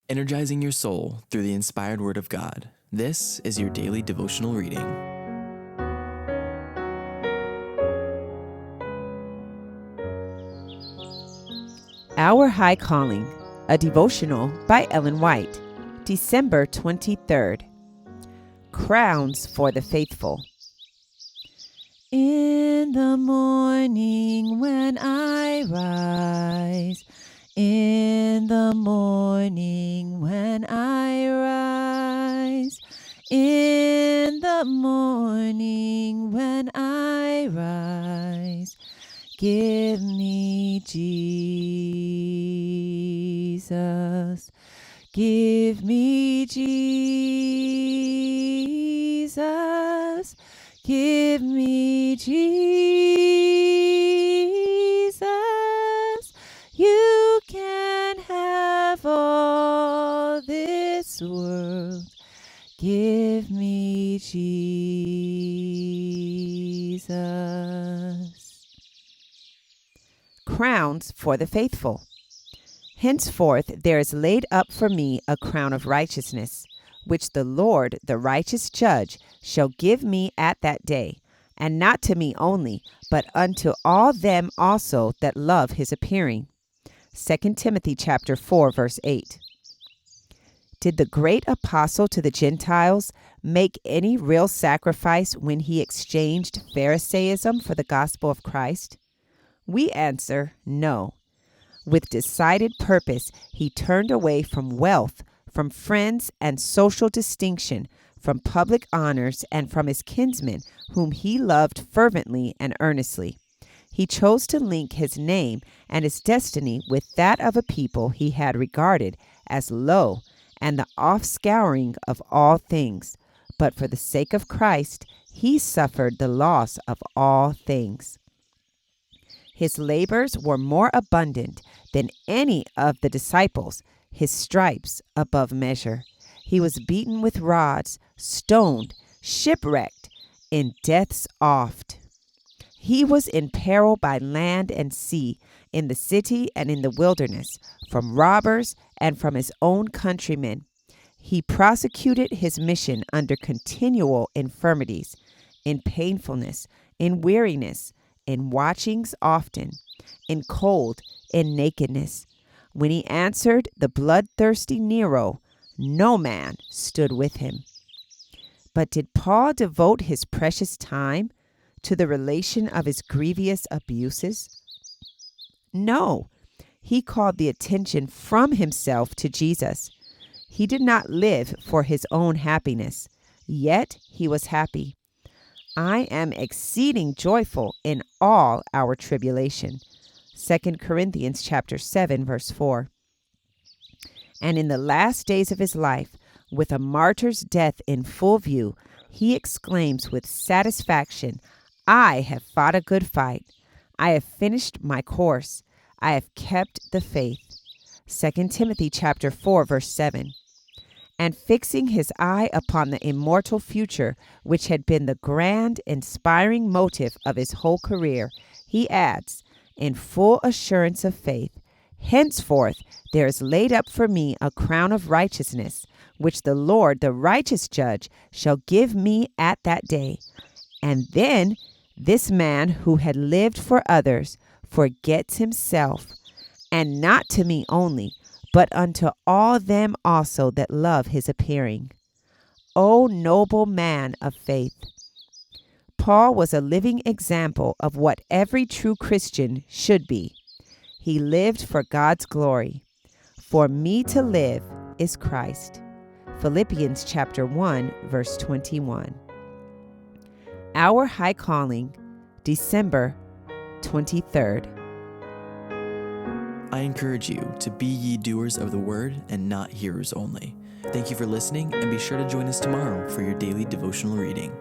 energizing your soul through the inspired Word of God. This is your daily devotional reading. Our High Calling, a devotional by Ellen White, December 23rd. Crowns for the Faithful. In the morning when I rise, in the morning when I rise, in the morning when I rise, give me Jesus, give me Jesus, give me Jesus. You can have all this world. Give me Jesus. Crowns for the faithful. Henceforth there is laid up for me a crown of righteousness, which the Lord, the righteous judge, shall give me at that day, and not to me only, but unto all them also that love his appearing. 2 Timothy chapter 4, verse 8. Did the great apostle to the Gentiles make any real sacrifice when he exchanged Pharisaism for the gospel of Christ? We answer no. With decided purpose, he turned away from wealth, from friends and social distinction, from public honors, and from his kinsmen, whom he loved fervently and earnestly. He chose to link his name and his destiny with that of a people he had regarded as low and the offscouring of all things. But for the sake of Christ, he suffered the loss of all things. His labors were more abundant than any of the disciples, his stripes above measure. He was beaten with rods, stoned, shipwrecked, in death's oft. He was in peril by land and sea, in the city and in the wilderness, from robbers and from his own countrymen. He prosecuted his mission under continual infirmities, in painfulness, in weariness, in watchings often, in cold, in nakedness. When he answered the bloodthirsty Nero, no man stood with him. But did Paul devote his precious time to the relation of his grievous abuses? No, he called the attention from himself to Jesus. He did not live for his own happiness, yet he was happy. I am exceeding joyful in all our tribulation. 2 Corinthians chapter 7, verse 4. And in the last days of his life, with a martyr's death in full view, he exclaims with satisfaction, I have fought a good fight. I have finished my course. I have kept the faith. 2 Timothy chapter 4, verse 7. And fixing his eye upon the immortal future, which had been the grand, inspiring motive of his whole career, he adds, in full assurance of faith, henceforth there is laid up for me a crown of righteousness, which the Lord, the righteous judge, shall give me at that day. And then this man who had lived for others forgets himself, and not to me only, but unto all them also that love his appearing. O noble man of faith! Paul was a living example of what every true Christian should be. He lived for God's glory. For me to live is Christ. Philippians chapter 1, verse 21. Our High Calling, December 23rd. I encourage you to be ye doers of the word and not hearers only. Thank you for listening, and be sure to join us tomorrow for your daily devotional reading.